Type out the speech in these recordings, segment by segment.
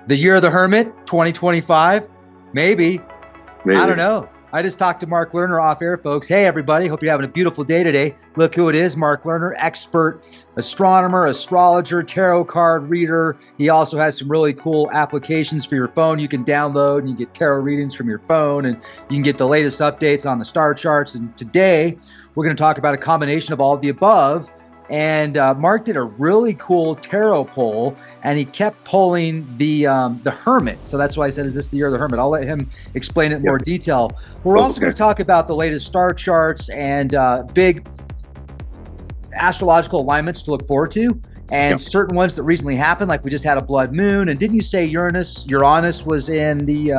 The year of the Hermit, 2025? Maybe. I don't know. I just talked to Mark Lerner off air, folks. Hey, everybody. Hope you're having a beautiful day today. Look who it is, Mark Lerner, expert astronomer, astrologer, tarot card reader. He also has some really cool applications for your phone you can download, and you get tarot readings from your phone, and you can get the latest updates on the star charts. And today, we're going to talk about a combination of all of the above. And Mark did a really cool tarot poll, and he kept pulling the Hermit. So that's why I said, is this the year of the Hermit? I'll let him explain it in more detail. We're also going to talk about the latest star charts and big astrological alignments to look forward to, and certain ones that recently happened, like we just had a blood moon. And didn't you say Uranus was in the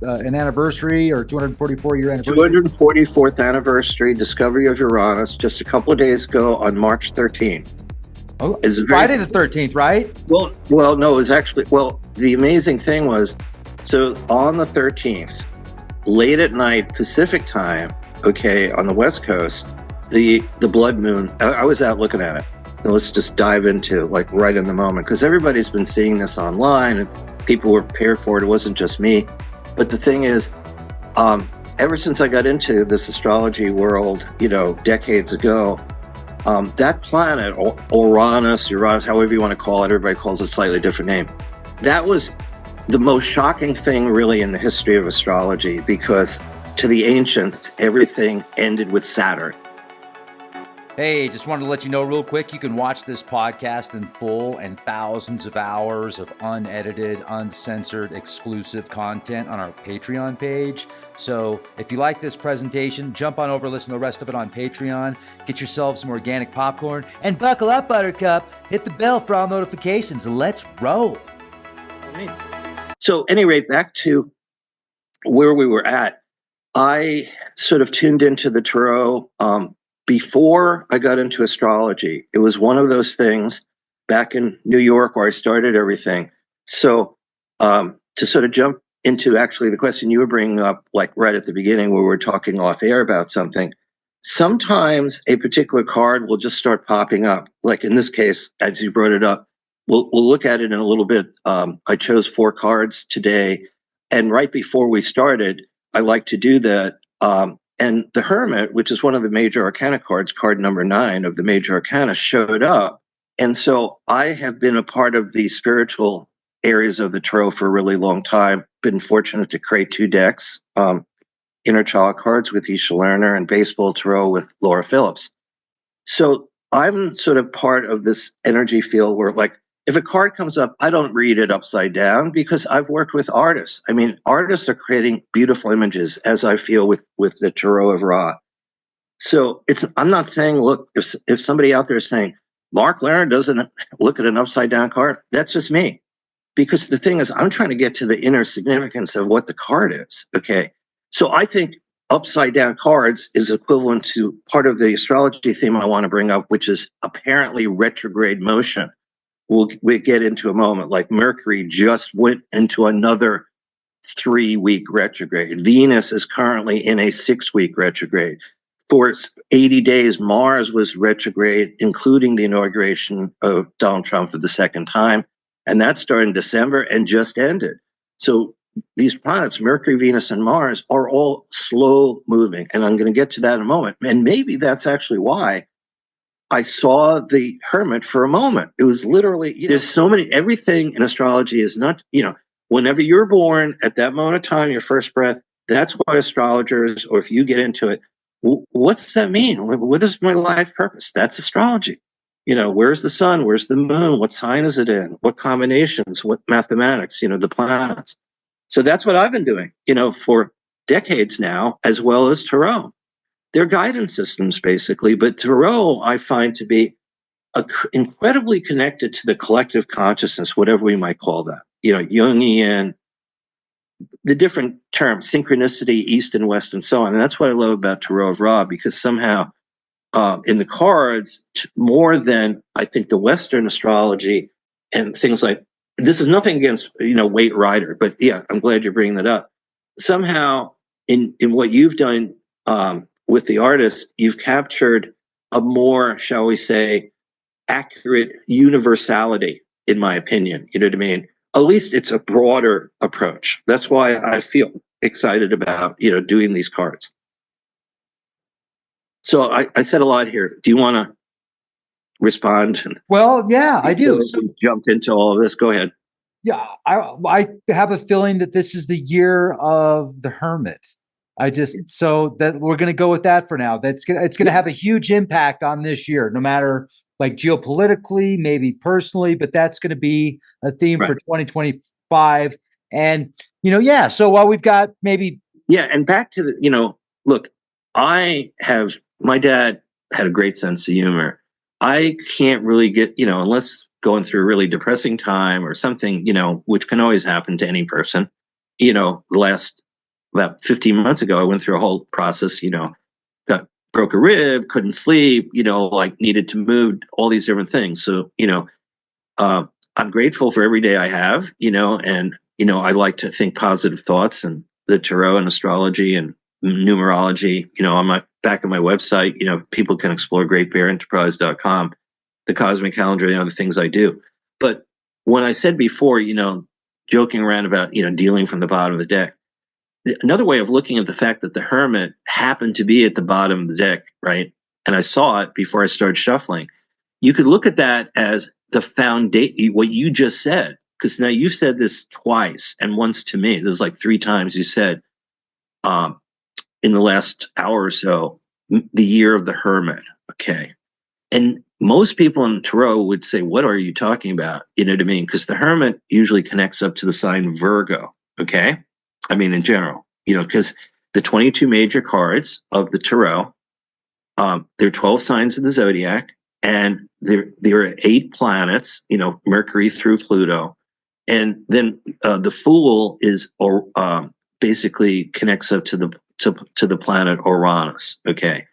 an anniversary or 244-year anniversary? 244th anniversary discovery of Uranus just a couple of days ago on March 13th. Oh, it's Friday the 13th, right? Well, no, it was actually, the amazing thing was, so on the 13th, late at night Pacific time, on the West Coast, the blood moon, I was out looking at it. So let's just dive into right in the moment, because everybody's been seeing this online and people were prepared for it. It wasn't just me. But the thing is, ever since I got into this astrology world, decades ago, that planet, Uranus, however you want to call it, everybody calls it a slightly different name. That was the most shocking thing really in the history of astrology, because to the ancients, everything ended with Saturn. Hey, just wanted to let you know real quick, you can watch this podcast in full and thousands of hours of unedited, uncensored, exclusive content on our Patreon page. So if you like this presentation, jump on over, listen to the rest of it on Patreon, get yourself some organic popcorn, and buckle up, Buttercup. Hit the bell for all notifications. Let's roll. So anyway, back to where we were at. I sort of tuned into the tarot before I got into astrology. It was one of those things back in New York where I started everything. So to sort of jump into actually the question you were bringing up, right at the beginning where we were talking off air about something, sometimes a particular card will just start popping up. Like in this case, as you brought it up, we'll look at it in a little bit. I chose 4 cards today. And right before we started, I like to do that. And the Hermit, which is one of the major arcana cards, card number 9 of the major arcana, showed up. And so I have been a part of the spiritual areas of the tarot for a really long time. Been fortunate to create 2 decks, inner child cards with Isha Lerner and baseball tarot with Laura Phillips. So I'm sort of part of this energy field where, if a card comes up, I don't read it upside down, because I've worked with artists. I mean, artists are creating beautiful images, as I feel with the Tarot of Ra. So I'm not saying, look, if somebody out there is saying, Mark Lerner doesn't look at an upside down card, that's just me. Because the thing is, I'm trying to get to the inner significance of what the card is. Okay. So I think upside down cards is equivalent to part of the astrology theme I want to bring up, which is apparently retrograde motion. We'll get into a moment. Like Mercury just went into another 3-week retrograde. Venus is currently in a 6-week retrograde. For 80 days, Mars was retrograde, including the inauguration of Donald Trump for the second time. And that started in December and just ended. So these planets, Mercury, Venus, and Mars, are all slow moving. And I'm going to get to that in a moment. And maybe that's actually why I saw the Hermit for a moment. It was literally, there's so many, everything in astrology is not, whenever you're born at that moment of time, your first breath, that's why astrologers, or if you get into it, what's that mean? What is my life purpose? That's astrology. Where's the sun? Where's the moon? What sign is it in? What combinations? What mathematics? The planets. So that's what I've been doing, for decades now, as well as tarot. They're guidance systems, basically, but tarot I find to be incredibly connected to the collective consciousness, whatever we might call that. Jungian, the different terms, synchronicity, East and West, and so on. And that's what I love about Tarot of Ra, because somehow in the cards, more than I think the Western astrology and things like, this is nothing against, Waite Rider, but yeah, I'm glad you're bringing that up. Somehow in what you've done, with the artist, you've captured a more, shall we say, accurate universality in my opinion. You know what I mean? At least it's a broader approach. That's why I feel excited about, doing these cards. So I said a lot here. Do you want to respond? Well, yeah, I do. So jumped into all of this. Go ahead. Yeah, I have a feeling that this is the year of the Hermit. So that we're going to go with that for now. It's going to have a huge impact on this year, no matter like geopolitically, maybe personally, but that's going to be a theme for 2025. And so while we've got maybe and back to the look, my dad had a great sense of humor. I can't really get unless going through a really depressing time or something, which can always happen to any person. The last about 15 months ago, I went through a whole process, broke a rib, couldn't sleep, needed to move, all these different things. So, I'm grateful for every day I have, and, I like to think positive thoughts, and the tarot and astrology and numerology, on my back of my website, people can explore greatbearenterprise.com, the cosmic calendar, the things I do. But when I said before, joking around about, dealing from the bottom of the deck, another way of looking at the fact that the Hermit happened to be at the bottom of the deck, right? And I saw it before I started shuffling. You could look at that as the foundation, what you just said, because now you said this twice and once to me. There's like 3 times you said in the last hour or so, the year of the Hermit. Okay. And most people in tarot would say, what are you talking about? You know what I mean? Because the Hermit usually connects up to the sign Virgo. Okay. I mean, in general, because the 22 major cards of the tarot, there are 12 signs of the zodiac, and there are 8 planets, Mercury through Pluto. And then the Fool is basically connects up to the planet Uranus. Okay.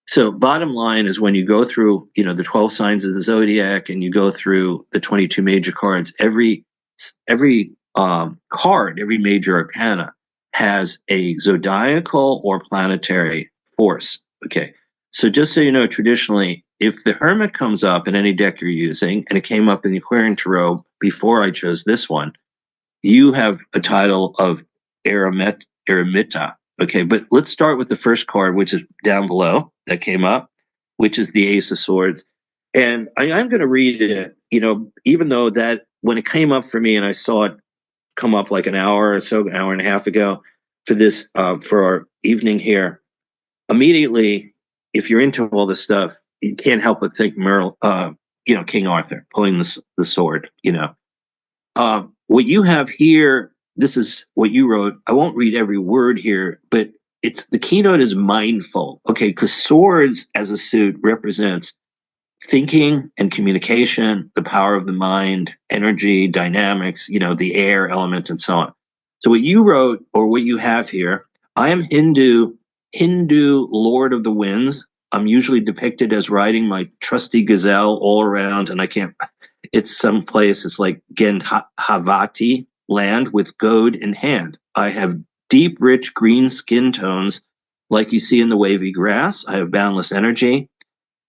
So bottom line is, when you go through, the 12 signs of the zodiac and you go through the 22 major cards, every card, every major arcana has a zodiacal or planetary force. Okay. So just so you know, traditionally, if the Hermit comes up in any deck you're using, and it came up in the Aquarian Tarot before I chose this one, you have a title of Eremita. Okay, but let's start with the first card, which is down below that came up, which is the Ace of Swords. And I'm going to read it, even though that when it came up for me and I saw it come up like an hour or so, hour and a half ago for this, for our evening here, immediately, if you're into all this stuff, you can't help but think King Arthur pulling the sword, what you have here, this is what you wrote. I won't read every word here, but the keynote is mindful. Okay. Because swords as a suit represents thinking and communication, the power of the mind, energy, dynamics, the air element, and so on. So what you wrote, or what you have here, I am Hindu Lord of the Winds. I'm usually depicted as riding my trusty gazelle all around, and it's someplace, it's like Gandhavati land with goad in hand. I have deep, rich green skin tones like you see in the wavy grass. I have boundless energy.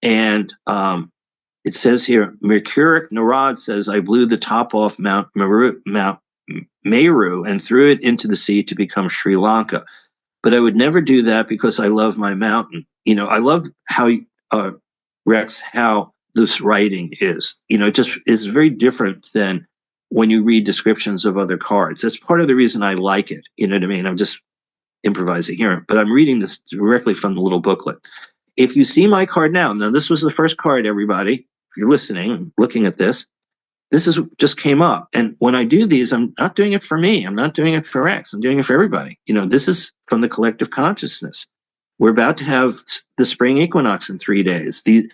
And it says here, Mercuric Narad says, I blew the top off Mount Meru and threw it into the sea to become Sri Lanka. But I would never do that because I love my mountain. I love how, Rex, how this writing is. It just is very different than when you read descriptions of other cards. That's part of the reason I like it. You know what I mean? I'm just improvising here, but I'm reading this directly from the little booklet. If you see my card now, this was the first card, everybody. If you're listening, looking at this is just came up. And when I do these, I'm not doing it for me. I'm not doing it for Rex. I'm doing it for everybody. This is from the collective consciousness. We're about to have the spring equinox in 3 days. The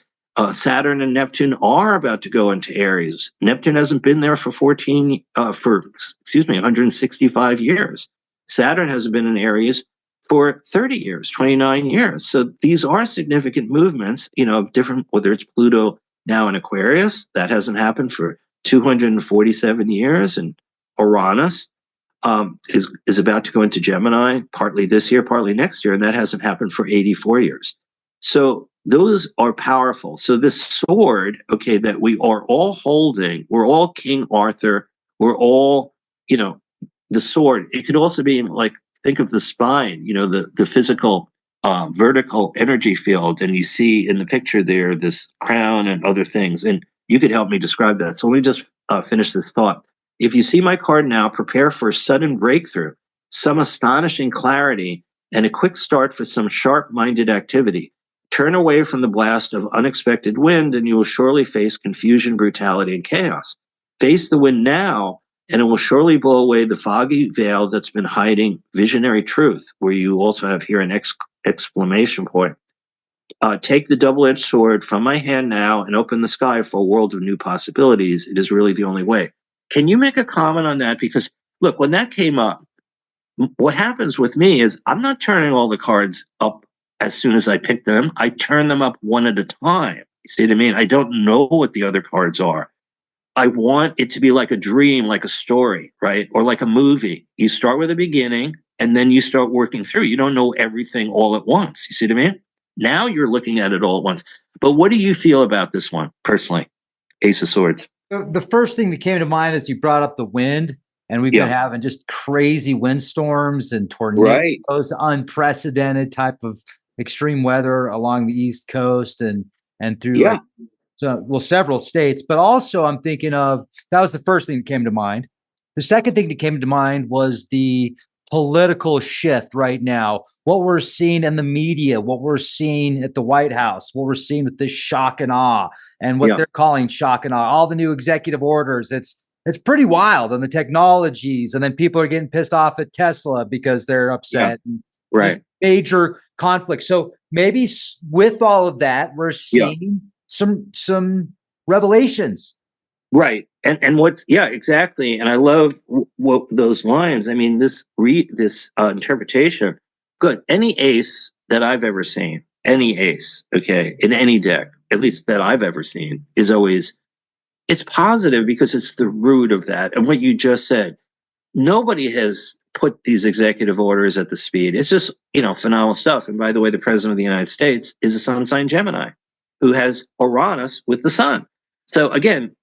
Saturn and Neptune are about to go into Aries. Neptune hasn't been there for 165 years. Saturn hasn't been in Aries for 30 years, 29 years. So these are significant movements, different, whether it's Pluto now in Aquarius, that hasn't happened for 247 years, and Uranus is about to go into Gemini, partly this year, partly next year, and that hasn't happened for 84 years. So those are powerful. So this sword, okay, that we are all holding, we're all King Arthur, we're all, the sword. It could also be like, think of the spine, the physical vertical energy field. And you see in the picture there, this crown and other things. And you could help me describe that. So let me just finish this thought. If you see my card now, prepare for a sudden breakthrough, some astonishing clarity, and a quick start for some sharp-minded activity. Turn away from the blast of unexpected wind, and you will surely face confusion, brutality, and chaos. Face the wind now, and it will surely blow away the foggy veil that's been hiding visionary truth, where you also have here an exclamation point. Take the double-edged sword from my hand now and open the sky for a world of new possibilities. It is really the only way. Can you make a comment on that? Because, look, when that came up, what happens with me is I'm not turning all the cards up as soon as I pick them. I turn them up one at a time. You see what I mean? I don't know what the other cards are. I want it to be like a dream, like a story, right? Or like a movie. You start with a beginning and then you start working through. You don't know everything all at once. You see what I mean? Now you're looking at it all at once. But what do you feel about this one personally? Ace of Swords. The first thing that came to mind is you brought up the wind, and we've been having just crazy windstorms and tornadoes, unprecedented type of extreme weather along the East Coast and through several states. But also I'm thinking of, that was the first thing that came to mind. The second thing that came to mind was the political shift right now, what we're seeing in the media, what we're seeing at the White House, what we're seeing with this shock and awe, and what they're calling shock and awe, all the new executive orders. It's pretty wild, and the technologies, and then people are getting pissed off at Tesla because they're upset. Right. Major conflict. So maybe with all of that, we're seeing some revelations. Right. And what's, exactly. And I love those lines. I mean, this interpretation, good. Any ace that I've ever seen, any ace, okay, in any deck, at least that I've ever seen, is always, it's positive because it's the root of that. And what you just said, nobody has put these executive orders at the speed. It's just, phenomenal stuff. And by the way, the president of the United States is a sun sign Gemini who has Uranus with the sun. So again,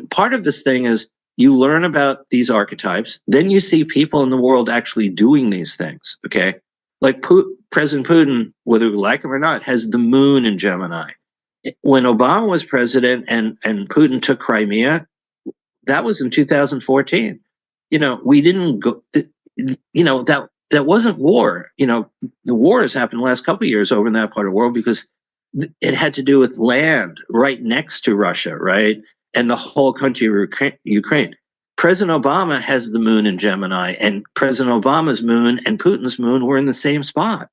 part of this thing is you learn about these archetypes, then you see people in the world actually doing these things, okay? Like President Putin, whether we like him or not, has the moon in Gemini. When Obama was president and Putin took Crimea, that was in 2014. We didn't go, that wasn't war. The war has happened the last couple of years over in that part of the world because it had to do with land right next to Russia, right? And the whole country of Ukraine. President Obama has the moon in Gemini, and President Obama's moon and Putin's moon were in the same spot.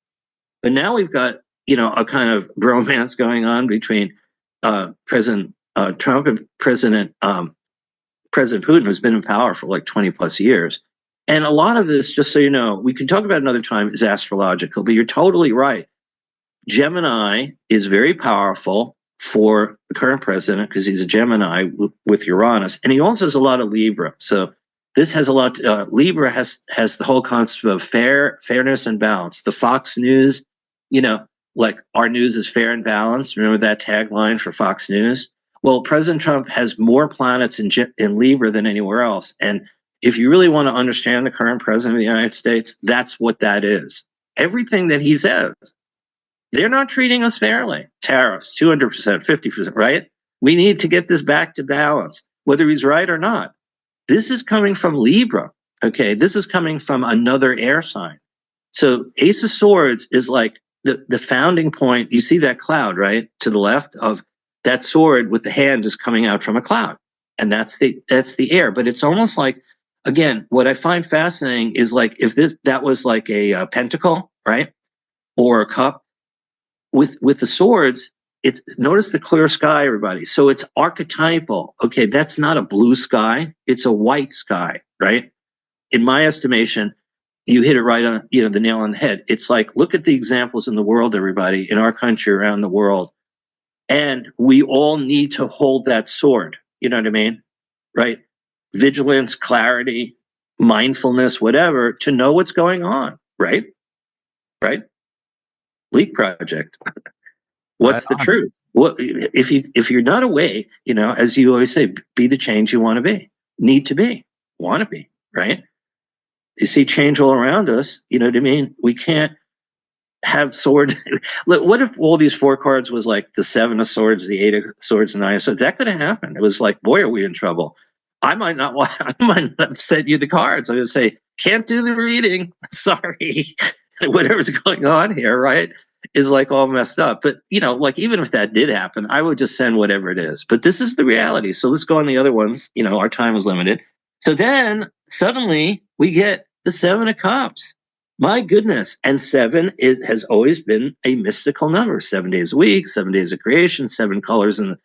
But now we've got, a kind of bromance going on between President Trump and President Putin, who's been in power for like 20 plus years. And a lot of this, just so you know, we can talk about another time, is astrological, but you're totally right. Gemini is very powerful for the current president because he's a Gemini with Uranus, and he also has a lot of Libra. So this has a lot. Libra has the whole concept of fairness and balance. The Fox News, like our news is fair and balanced. Remember that tagline for Fox News? Well, President Trump has more planets in Libra than anywhere else, and if you really want to understand the current president of the United States, that's what that is. Everything that he says. They're not treating us fairly. Tariffs, 200%, 50%, right? We need to get this back to balance, whether he's right or not. This is coming from Libra, okay? This is coming from another air sign. So Ace of Swords is like the founding point. You see that cloud, right? To the left of that sword with the hand is coming out from a cloud. And that's the air. But it's almost like, again, what I find fascinating is like if that was like a pentacle, right? Or a cup. With the swords, notice the clear sky, everybody. So it's archetypal. Okay, that's not a blue sky. It's a white sky, right? In my estimation, you hit it right on, the nail on the head. It's like, look at the examples in the world, everybody, in our country, around the world. And we all need to hold that sword. You know what I mean? Right? Vigilance, clarity, mindfulness, whatever, to know what's going on, right? Right? Leak project. What's the truth? Well, if you're not awake, as you always say, be the change you want to be, need to be, want to be, right? You see change all around us. You know what I mean? We can't have swords. What if all these 4 cards was like the 7 of swords, the 8 of swords, and 9 of swords? That could have happened. It was like, boy, are we in trouble. I might not have sent you the cards. I would say, can't do the reading. Sorry. Whatever's going on here, right, is like all messed up. But, like even if that did happen, I would just send whatever it is. But this is the reality. So let's go on the other ones. Our time is limited. So then suddenly we get the 7 of Cups. My goodness. And 7 has always been a mystical number. 7 days a week, 7 days of creation, 7 colors in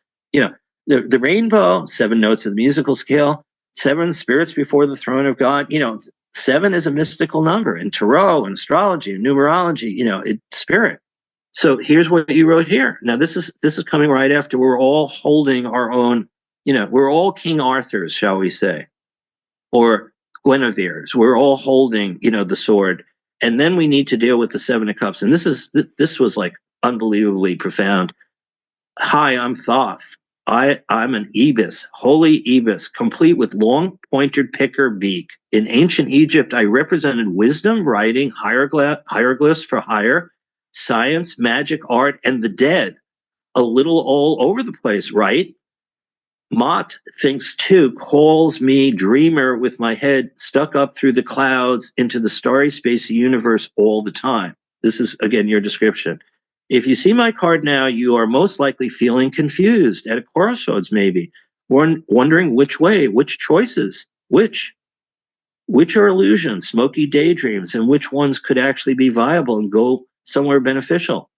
the rainbow, 7 notes of the musical scale, 7 spirits before the throne of God. 7 is a mystical number in tarot and astrology and numerology, it's spirit. So here's what you wrote here. Now this is coming right after we're all holding our own, we're all King Arthurs, shall we say, or Guinevere's. We're all holding, the sword. And then we need to deal with the 7 of Cups. And this was like unbelievably profound. Hi, I'm Thoth. I'm an ibis, holy ibis, complete with long pointed picker beak. In ancient Egypt, I represented wisdom, writing, hieroglyphs for hire, science, magic, art, and the dead. A little all over the place, right? Mott thinks too, calls me dreamer with my head stuck up through the clouds into the starry space of the universe all the time. This is, again, your description. If you see my card now, you are most likely feeling confused, at a crossroads maybe, wondering which way, which choices, which are illusions, smoky daydreams, and which ones could actually be viable and go somewhere beneficial.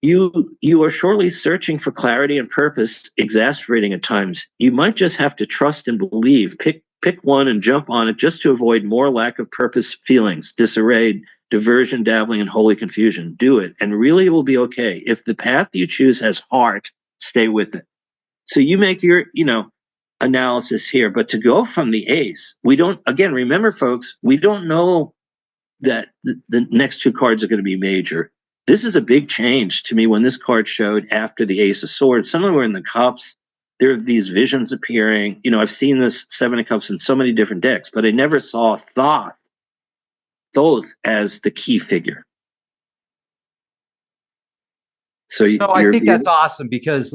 You are surely searching for clarity and purpose, exasperating at times. You might just have to trust and believe. Pick one and jump on it just to avoid more lack of purpose feelings, disarray, diversion, dabbling, and holy confusion. Do it, and really it will be okay. If the path you choose has heart, stay with it. So you make your, analysis here. But to go from the ace, we don't, again, remember, folks, we don't know that the next 2 cards are going to be major. This is a big change to me when this card showed after the Ace of Swords. Somewhere in the Cups, there are these visions appearing. I've seen this 7 of Cups in so many different decks, but I never saw Thoth as the key figure. So I think that's awesome because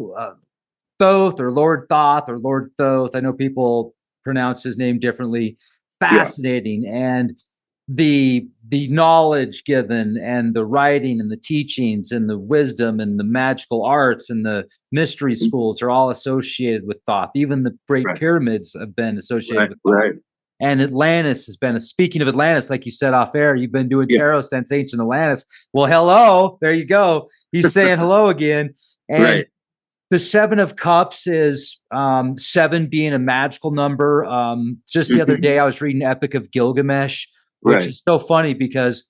Thoth or Lord Thoth or Lord Thoth, I know people pronounce his name differently. Fascinating. Yeah. And the knowledge given and the writing and the teachings and the wisdom and the magical arts and the mystery schools are all associated with Thoth. Even the Great Pyramids have been associated with Thoth. Right. And Atlantis has been, speaking of Atlantis, like you said off air, you've been doing tarot since ancient Atlantis. Well, hello, there you go. He's saying hello again. And the 7 of Cups is 7 being a magical number. Just the other day, I was reading Epic of Gilgamesh, which is so funny because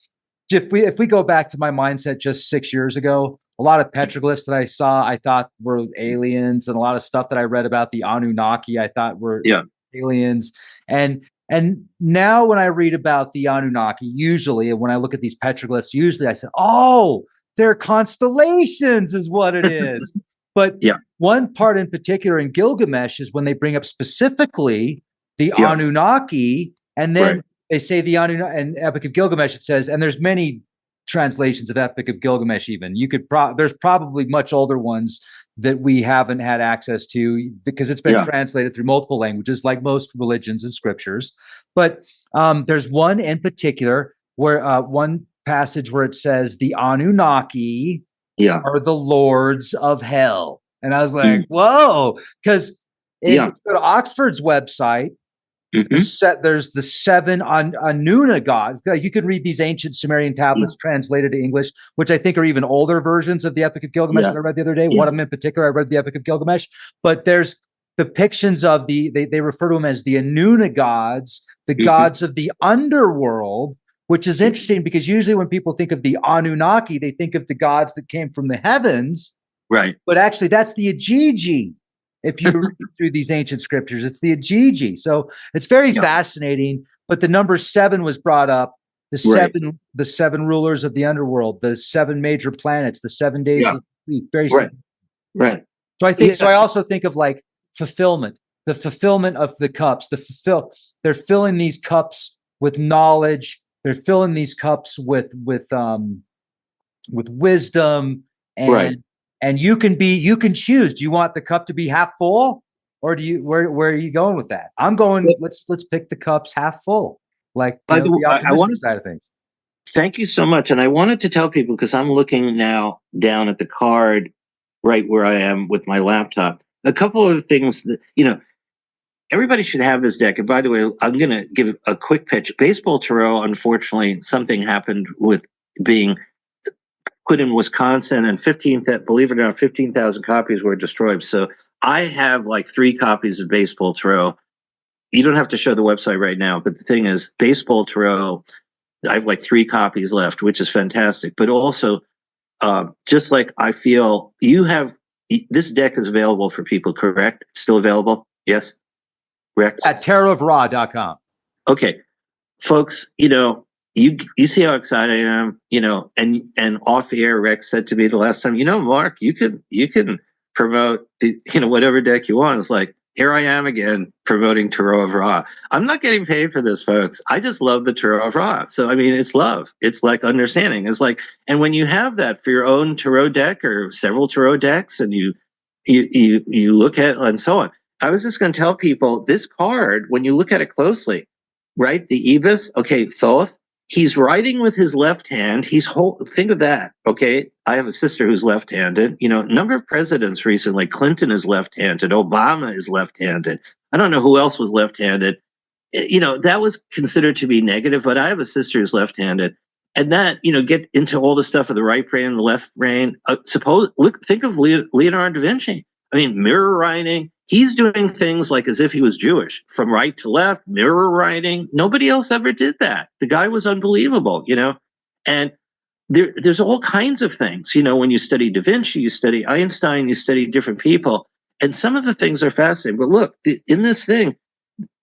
if we go back to my mindset just 6 years ago, a lot of petroglyphs that I saw, I thought were aliens, and a lot of stuff that I read about the Anunnaki, I thought were aliens. And now when I read about the Anunnaki, usually when I look at these petroglyphs, usually I say, oh, they're constellations is what it is. But one part in particular in Gilgamesh is when they bring up specifically the Anunnaki, and then they say the Anunnaki, and Epic of Gilgamesh, it says, and there's many translations of Epic of Gilgamesh even. You could there's probably much older ones that we haven't had access to because it's been translated through multiple languages, like most religions and scriptures. But there's one in particular where one passage where it says the Anunnaki are the lords of hell. And I was like, whoa, because if you go to Oxford's website, there's the 7 Anuna gods. You could read these ancient Sumerian tablets translated to English, which I think are even older versions of the Epic of Gilgamesh that I read the other day. One of them in particular, I read the Epic of Gilgamesh. But there's depictions of they refer to them as the Anuna gods, the gods of the underworld, which is interesting because usually when people think of the Anunnaki, they think of the gods that came from the heavens. Right. But actually, that's the Ajiji. If you read through these ancient scriptures, it's the Ajiji. So it's very fascinating. But the number 7 was brought up. The 7 rulers of the underworld, the 7 major planets, the 7 days very Right. Right. So I think, so I also think of like fulfillment, the fulfillment of the cups, they're filling these cups with knowledge. They're filling these cups with wisdom, Right. and you can choose. Do you want the cup to be half full, or do you, where are you going with that? I'm going, let's pick the cups half full. Like, By the way, the optimistic side of things. thank you so much. And I wanted to tell people, because I'm looking now down at the card right where I am with my laptop, a couple of things that, everybody should have this deck. And by the way, I'm going to give a quick pitch. Baseball Tarot, unfortunately, something happened with being put in Wisconsin, and believe it or not, 15,000 copies were destroyed. So I have like 3 copies of Baseball Tarot. You don't have to show the website right now, but the thing is, Baseball Tarot, I have like 3 copies left, which is fantastic. But also, just like I feel this deck is available for people, correct? It's still available? Yes? Correct? At tarotofra.com. Okay. Folks, you see how excited I am, and off air, Rex said to me the last time, Mark, you can promote the, whatever deck you want. It's like, here I am again promoting Tarot of Ra. I'm not getting paid for this, folks. I just love the Tarot of Ra. So, I mean, it's love. It's like understanding. It's like, and when you have that for your own tarot deck or several tarot decks, and you look at and so on. I was just going to tell people this card, when you look at it closely, right? The Ibis, okay, Thoth, he's writing with his left hand. Think of that, okay? I have a sister who's left-handed. A number of presidents recently, Clinton is left-handed, Obama is left-handed. I don't know who else was left-handed. That was considered to be negative, but I have a sister who's left-handed. And that, get into all the stuff of the right brain and the left brain. Think of Leonardo da Vinci. I mean, mirror writing. He's doing things like as if he was Jewish, from right to left, mirror writing. Nobody else ever did that. The guy was unbelievable, And there's all kinds of things, when you study Da Vinci, you study Einstein, you study different people. And some of the things are fascinating. But look, in this thing,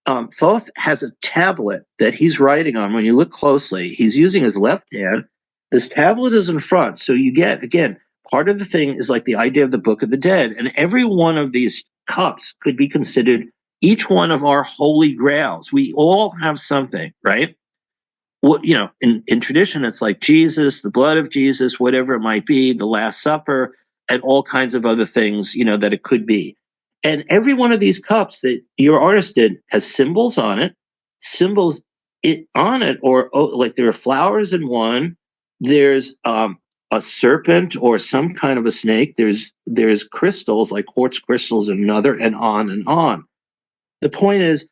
Thoth has a tablet that he's writing on. When you look closely, he's using his left hand. This tablet is in front. So you get, again, part of the thing is like the idea of the Book of the Dead. And every one of these cups could be considered each one of our holy grails. We all have something, right? Well, in tradition, it's like Jesus, the blood of Jesus, whatever it might be, the Last Supper, and all kinds of other things, that it could be. And every one of these cups that your artist did has symbols on it, or like there are flowers in one. There's a serpent or some kind of a snake. There's crystals like quartz crystals in another, and on and on. The point is,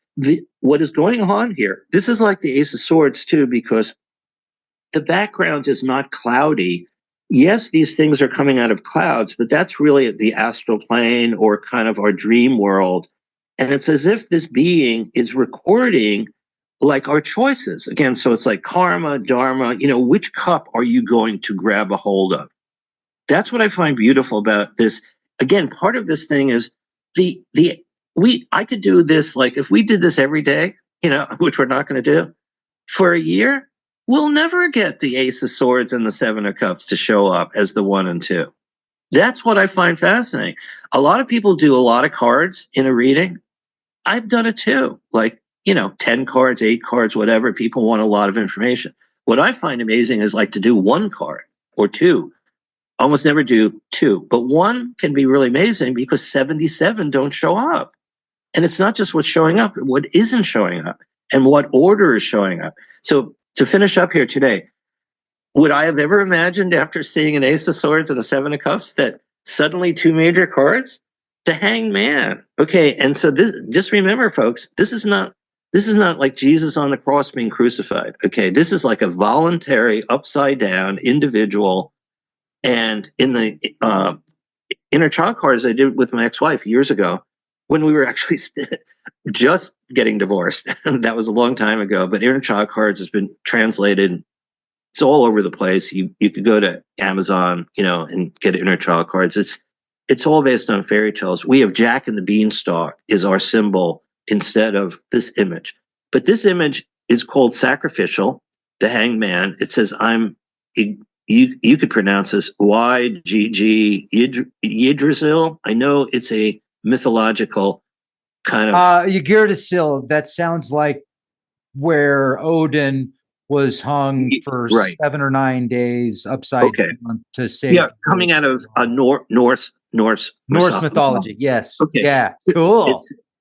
what is going on here? This is like the Ace of Swords too, because the background is not cloudy. Yes, these things are coming out of clouds, but that's really the astral plane or kind of our dream world. And it's as if this being is recording like our choices. Again, so it's like karma, dharma, which cup are you going to grab a hold of? That's what I find beautiful about this. Again, part of this thing is I could do this, like if we did this every day, which we're not going to do for a year, we'll never get the Ace of Swords and the Seven of Cups to show up as the 1 and 2. That's what I find fascinating. A lot of people do a lot of cards in a reading. I've done it too. Like, 10 cards, 8 cards, whatever. People want a lot of information. What I find amazing is like to do 1 card or 2. Almost never do 2, but 1 can be really amazing because 77 don't show up. And it's not just what's showing up, what isn't showing up and what order is showing up. So to finish up here today, would I have ever imagined after seeing an Ace of Swords and a 7 of Cups that suddenly 2 major cards? The Hanged Man. Okay, and so just remember, folks, this is not like Jesus on the cross being crucified. Okay, this is like a voluntary, upside down individual. And in the inner child cards I did with my ex-wife years ago, when we were actually just getting divorced. That was a long time ago, but inner child cards has been translated. It's all over the place. You could go to Amazon, and get inner child cards. It's all based on fairy tales. We have Jack and the Beanstalk is our symbol instead of this image. But this image is called sacrificial, the Hanged Man. It says, I'm you could pronounce this YGG Yggdrasil. I know it's a mythological kind of Yggdrasil. That sounds like where Odin was hung for right. 7 or 9 days upside down to save. Coming out of Norse mythology. Yes. Okay. Yeah. Cool.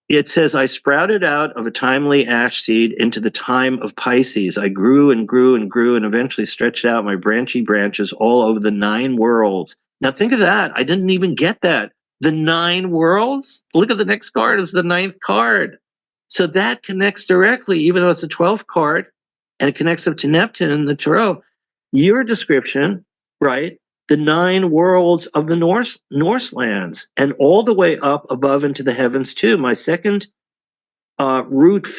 It says, I sprouted out of a timely ash seed into the time of Pisces. I grew and grew and grew and eventually stretched out my branchy branches all over the 9 worlds. Now think of that. I didn't even get that. The 9 worlds? Look at the next card. It's the 9th card. So that connects directly, even though it's the 12th card, and it connects up to Neptune, the Tarot. Your description, right? The 9 worlds of the Norse lands, and all the way up above into the heavens too. My second root,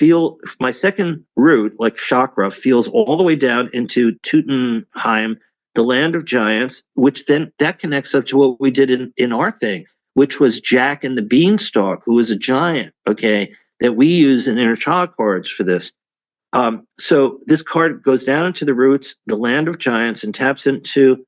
like chakra, feels all the way down into Teutonheim, the land of giants, which then that connects up to what we did in our thing, which was Jack and the Beanstalk, who was a giant, okay, that we use in inner child cards for this. So this card goes down into the roots, the land of giants, and taps into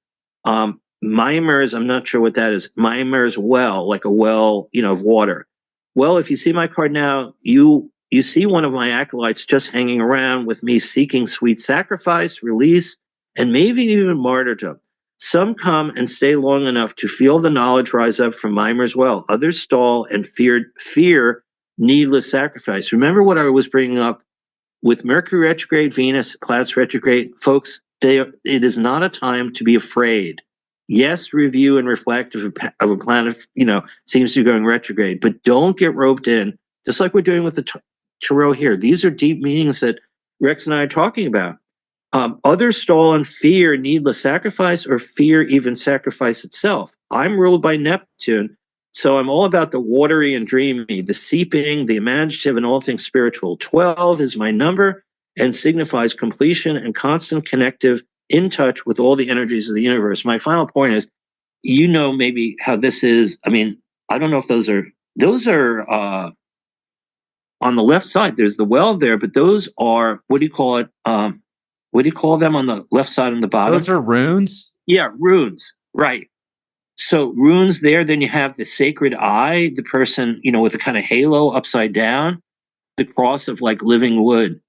Mimer's. I'm not sure what that is. Mimer's well, like a well, of water. Well, if you see my card now, you see one of my acolytes just hanging around with me, seeking sweet sacrifice, release, and maybe even martyrdom. Some come and stay long enough to feel the knowledge rise up from Mimer's well. Others stall and fear needless sacrifice. Remember what I was bringing up with Mercury retrograde, Venus, planets retrograde, folks. It is not a time to be afraid. Yes, review and reflect of a planet, seems to be going retrograde, but don't get roped in, just like we're doing with the Tarot here. These are deep meanings that Rex and I are talking about. Others stall and fear needless sacrifice or fear even sacrifice itself. I'm ruled by Neptune, so I'm all about the watery and dreamy, the seeping, the imaginative, and all things spiritual. 12 is my number and signifies completion and constant connective, in touch with all the energies of the universe. My final point is, maybe how this is. I mean, I don't know if those are on the left side. There's the well there, but those are, what do you call it? What do you call them on the left side and the bottom? Those are runes? Yeah, runes. Right. So runes there, then you have the sacred eye, the person, with a kind of halo upside down, the cross of like living wood.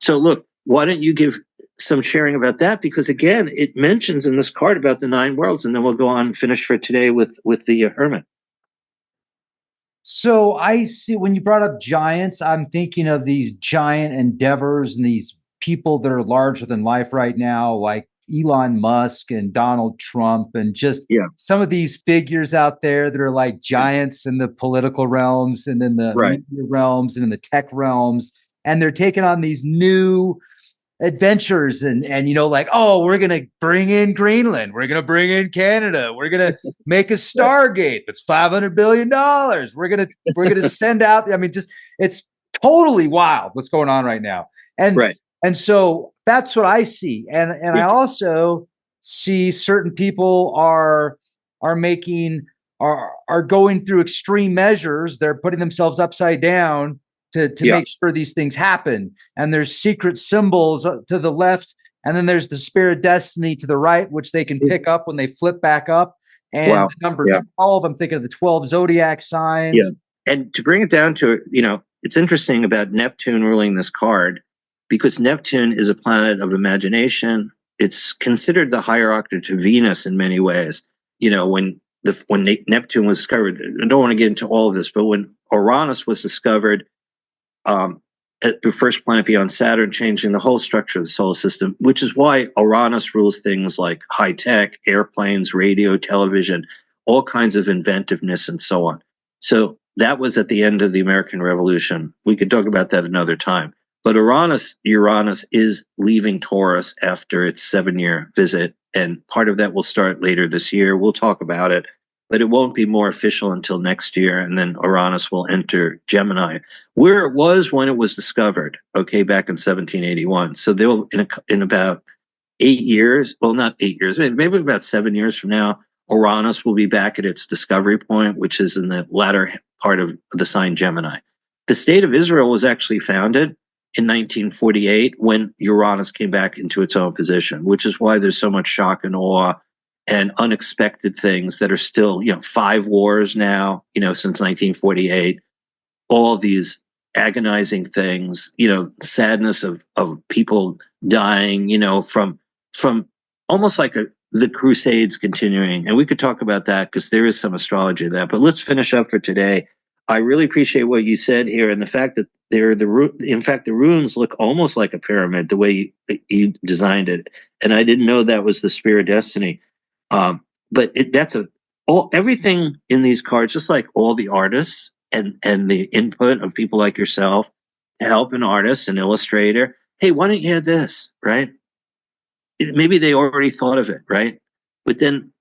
So look, why don't you give some sharing about that? Because again, it mentions in this card about the 9 worlds, and then we'll go on and finish for today with the Hermit. So I see, when you brought up giants, I'm thinking of these giant endeavors and these people that are larger than life right now, like Elon Musk and Donald Trump, and just some of these figures out there that are like giants in the political realms and in the media realms and in the tech realms. And they're taking on these new adventures and like, oh, we're going to bring in Greenland. We're going to bring in Canada. We're going to make a Stargate that's $500 billion. We're going to send out. I mean, just, it's totally wild what's going on right now. And so that's what I see. And I also see certain people are going through extreme measures. They're putting themselves upside down to make sure these things happen. And there's secret symbols to the left. And then there's the spirit destiny to the right, which they can pick up when they flip back up. And number 12, I'm thinking of the 12 zodiac signs. Yeah. And to bring it down to, it's interesting about Neptune ruling this card, because Neptune is a planet of imagination. It's considered the higher octave to Venus in many ways. When Neptune was discovered, I don't want to get into all of this, but when Uranus was discovered, the first planet beyond Saturn, changing the whole structure of the solar system, which is why Uranus rules things like high tech, airplanes, radio, television, all kinds of inventiveness and so on. So that was at the end of the American Revolution. We could talk about that another time. But Uranus is leaving Taurus after its 7-year visit, and part of that will start later this year. We'll talk about it, but it won't be more official until next year, and then Uranus will enter Gemini, where it was when it was discovered, back in 1781. So they'll, in about 8 years, well, not 8 years, maybe about 7 years from now, Uranus will be back at its discovery point, which is in the latter part of the sign Gemini. The state of Israel was actually founded in 1948 when Uranus came back into its own position, which is why there's so much shock and awe and unexpected things that are still, 5 wars now, since 1948, all these agonizing things, sadness of people dying, from almost like the Crusades continuing. And we could talk about that because there is some astrology of that. But let's finish up for today. I really appreciate what you said here, and the fact that in fact, the runes look almost like a pyramid the way you designed it. And I didn't know that was the Spear of Destiny. But everything in these cards, just like all the artists and the input of people like yourself to help an artist, an illustrator. Hey, why don't you add this, right? Maybe they already thought of it, right? But then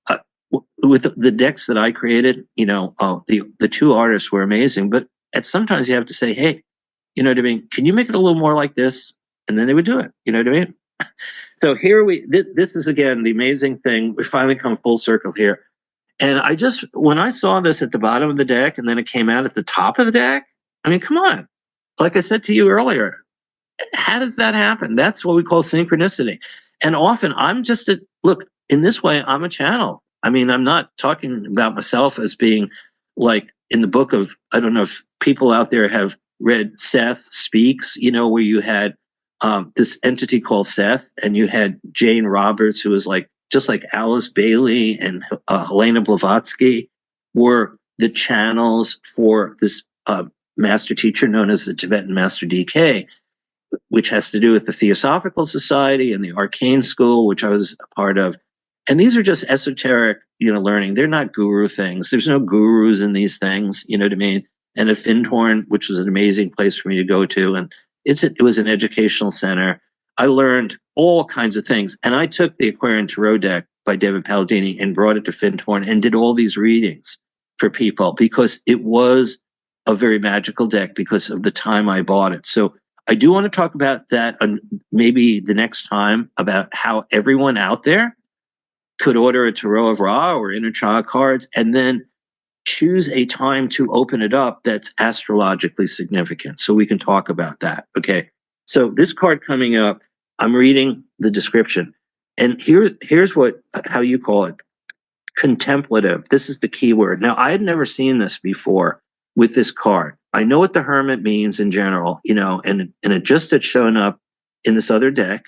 with the decks that I created, the 2 artists were amazing. But sometimes you have to say, hey, you know what I mean? Can you make it a little more like this? And then they would do it. You know what I mean? So here this is again the amazing thing. We finally come full circle here. And when I saw this at the bottom of the deck and then it came out at the top of the deck, I mean, come on. Like I said to you earlier, how does that happen? That's what we call synchronicity. And often look, in this way, I'm a channel. I mean, I'm not talking about myself as being like in the book of, I don't know if people out there have read Seth Speaks, where you had this entity called Seth, and you had Jane Roberts, who was just like Alice Bailey and Helena Blavatsky were the channels for this master teacher known as the Tibetan Master DK, which has to do with the Theosophical Society and the Arcane School, which I was a part of. And these are just esoteric, learning. They're not guru things. There's no gurus in these things, you know what I mean? And a Findhorn, which was an amazing place for me to go to. And it was an educational center. I learned all kinds of things. And I took the Aquarian Tarot deck by David Palladini and brought it to Findhorn and did all these readings for people because it was a very magical deck because of the time I bought it. So I do want to talk about that maybe the next time, about how everyone out there could order a Tarot of Ra or Inner Child cards and then choose a time to open it up that's astrologically significant. So we can talk about that. Okay. So this card coming up, I'm reading the description. And here's how you call it. Contemplative. This is the key word. Now, I had never seen this before with this card. I know what the Hermit means in general, and it just had shown up in this other deck.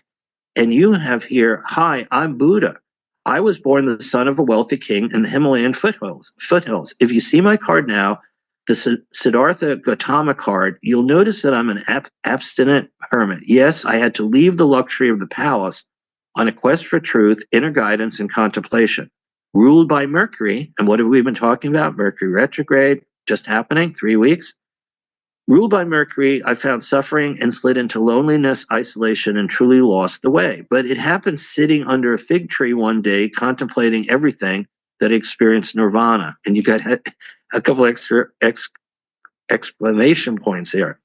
And you have here, hi, I'm Buddha. I was born the son of a wealthy king in the Himalayan foothills. If you see my card now, the Siddhartha Gautama card, you'll notice that I'm an abstinent hermit. Yes, I had to leave the luxury of the palace on a quest for truth, inner guidance, and contemplation. Ruled by Mercury, and what have we been talking about? Mercury retrograde, just happening, 3 weeks. Ruled by Mercury, I found suffering and slid into loneliness, isolation, and truly lost the way. But it happened sitting under a fig tree one day, contemplating everything that I experienced nirvana. And you got a couple extra exclamation points here.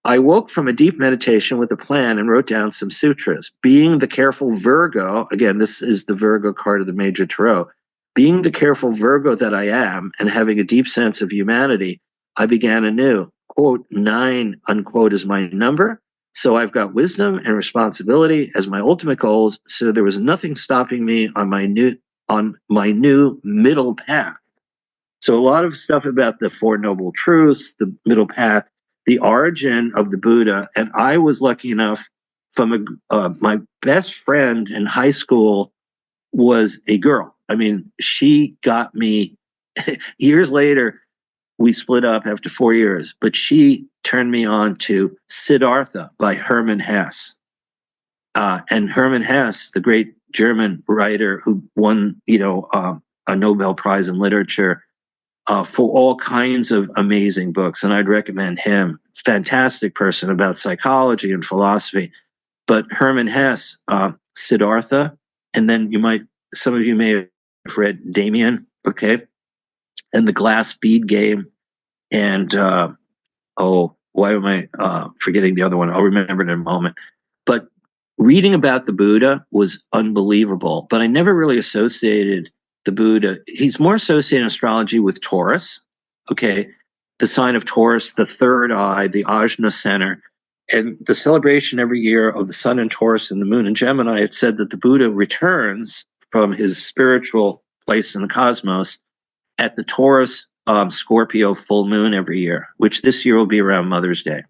I woke from a deep meditation with a plan and wrote down some sutras. Being the careful Virgo, again, this is the Virgo card of the Major Tarot. Being the careful Virgo that I am and having a deep sense of humanity, I began anew. Quote, 9, unquote, is my number. So I've got wisdom and responsibility as my ultimate goals. So there was nothing stopping me on my new middle path. So a lot of stuff about the Four Noble Truths, the middle path, the origin of the Buddha. And I was lucky enough my best friend in high school was a girl. I mean, she got me years later. We split up after 4 years, but she turned me on to Siddhartha by Hermann Hesse. And Hermann Hesse, the great German writer who won, a Nobel Prize in literature for all kinds of amazing books. And I'd recommend him. Fantastic person about psychology and philosophy. But Hermann Hesse, Siddhartha, and then some of you may have read Damien, okay? And the glass bead game, and why am I forgetting the other one? I'll remember it in a moment. But reading about the Buddha was unbelievable, but I never really associated the Buddha. He's more associated in astrology with Taurus, okay? The sign of Taurus, the third eye, the Ajna center. And the celebration every year of the sun in Taurus and the moon in Gemini, it said that the Buddha returns from his spiritual place in the cosmos at the Taurus Scorpio full moon every year, which this year will be around Mother's Day.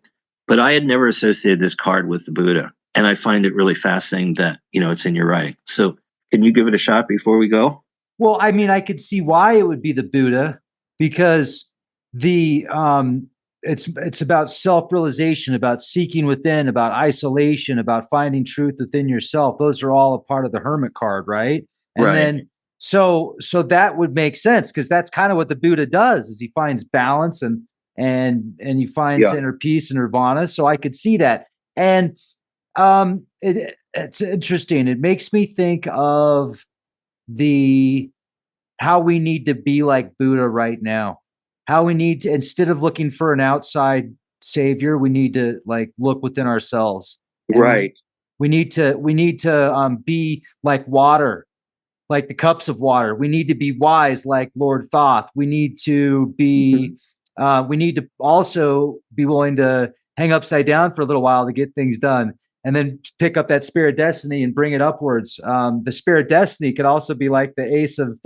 But I had never associated this card with the Buddha. And I find it really fascinating that, it's in your writing. So can you give it a shot before we go? Well, I mean, I could see why it would be the Buddha, because it's about self-realization, about seeking within, about isolation, about finding truth within yourself. Those are all a part of the Hermit card, right? And right. then so that would make sense, because that's kind of what the Buddha does, is he finds balance and he finds inner peace and nirvana. So I could see that. And it's interesting. It makes me think of how we need to be like Buddha right now. How we need to, instead of looking for an outside savior, we need to look within ourselves. Right. We need to be like water, like the cups of water. We need to be wise like Lord Thoth. We need to be we need to also be willing to hang upside down for a little while to get things done, and then pick up that spirit destiny and bring it upwards. The spirit destiny could also be like the ace of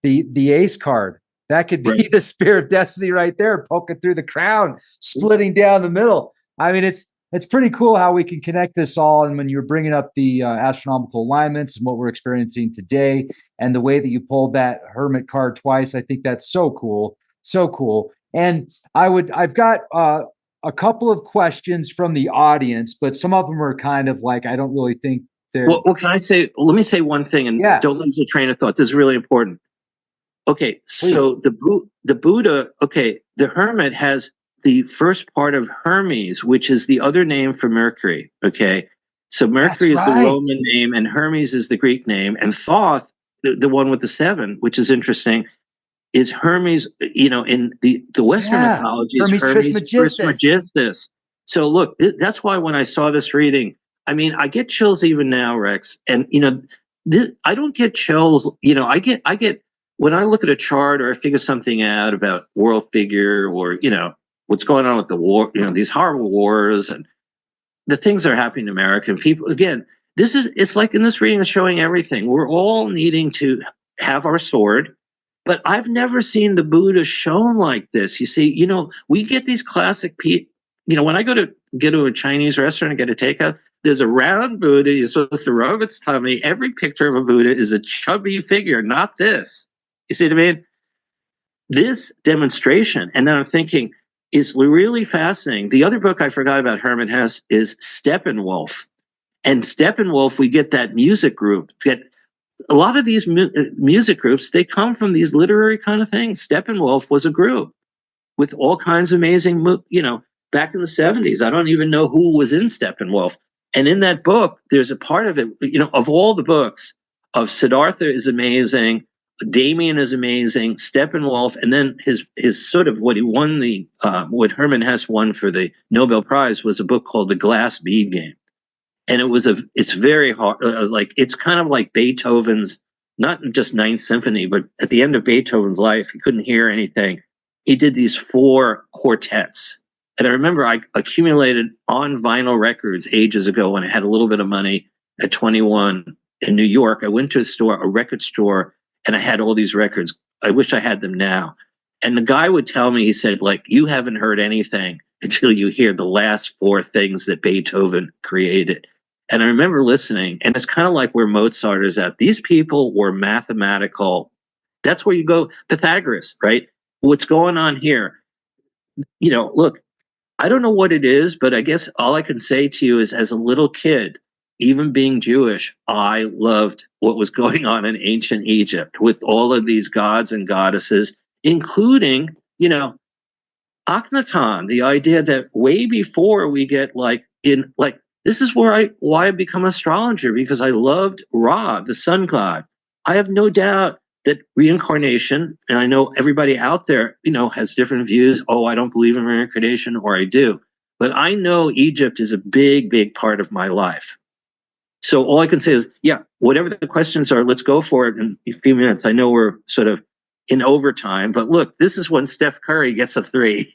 the ace card. That could be the spirit destiny right there, poking through the crown, splitting down the middle. I mean, it's pretty cool how we can connect this all. And when you're bringing up the astronomical alignments and what we're experiencing today, and the way that you pulled that Hermit card twice, I think that's so cool, so cool. And I've got a couple of questions from the audience, but some of them are kind of like, I don't really think they're. Well, can I say? Let me say one thing, and don't lose the train of thought. This is really important. Okay, so the Buddha. Okay, the Hermit has the first part of Hermes, which is the other name for Mercury. Okay, so Mercury is the Roman name, and Hermes is the Greek name, and Thoth, the one with the 7, which is interesting, is Hermes. In the Western mythology, is Hermes Trismegistus. So look, that's why when I saw this reading, I mean, I get chills even now, Rex, and I don't get chills. I get. When I look at a chart or I figure something out about world figure or, what's going on with the war, these horrible wars and the things that are happening to American people. Again, it's like in this reading is showing everything. We're all needing to have our sword, but I've never seen the Buddha shown like this. You see, we get these classic people. When I go to a Chinese restaurant and get a takeout, there's a round Buddha. You're supposed to rub its tummy. Every picture of a Buddha is a chubby figure, not this. You see what I mean? This demonstration, and then I'm thinking, is really fascinating. The other book I forgot about Herman Hesse is Steppenwolf. And Steppenwolf, we get that music group. A lot of these music groups, they come from these literary kind of things. Steppenwolf was a group with all kinds of amazing, back in the 70s. I don't even know who was in Steppenwolf. And in that book, there's a part of it, of all the books, of Siddhartha is amazing, Damien is amazing, Steppenwolf, and then his sort of what he won what Herman Hesse won for the Nobel Prize was a book called The Glass Bead Game, and it's very hard, it's kind of like Beethoven's, not just Ninth Symphony, but at the end of Beethoven's life, he couldn't hear anything. He did these 4 quartets, and I remember I accumulated on vinyl records ages ago when I had a little bit of money at 21 in New York. I went to a record store. And I had all these records. I wish I had them now. And the guy would tell me, he said, you haven't heard anything until you hear the last 4 things that Beethoven created. And I remember listening, and it's kind of like where Mozart is at. These people were mathematical. That's where you go, Pythagoras, right? What's going on here? Look, I don't know what it is, but I guess all I can say to you is, as a little kid, even being Jewish, I loved what was going on in ancient Egypt with all of these gods and goddesses, including, Akhenaten, the idea that way before we get this is why I become an astrologer, because I loved Ra, the sun god. I have no doubt that reincarnation, and I know everybody out there, has different views. Oh, I don't believe in reincarnation, or I do. But I know Egypt is a big, big part of my life. So all I can say is, whatever the questions are, let's go for it in a few minutes. I know we're sort of in overtime. But look, this is when Steph Curry gets a 3.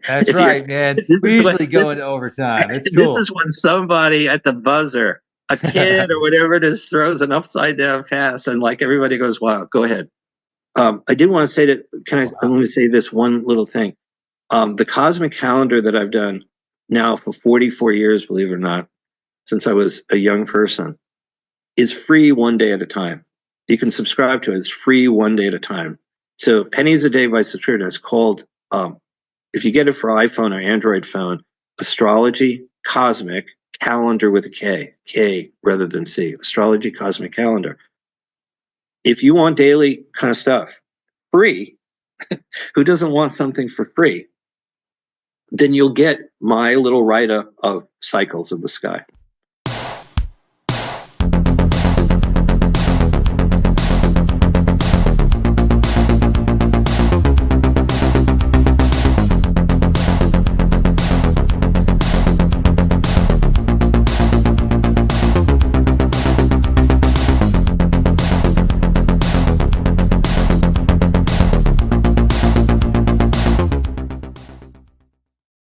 That's right, man. We usually go into overtime. It's cool. This is when somebody at the buzzer, a kid or whatever it is, throws an upside down pass, and like everybody goes, "Wow, go ahead." I did want to say that. I'm going to say this one little thing. The cosmic calendar that I've done now for 44 years, believe it or not, since I was a young person, is free one day at a time. You can subscribe to it. It's free one day at a time. So pennies a day by subscription. It's called, if you get it for iPhone or Android phone, Astrology Cosmic Calendar with a K rather than C. Astrology Cosmic Calendar. If you want daily kind of stuff, free, who doesn't want something for free? Then you'll get my little write-up of cycles of the sky.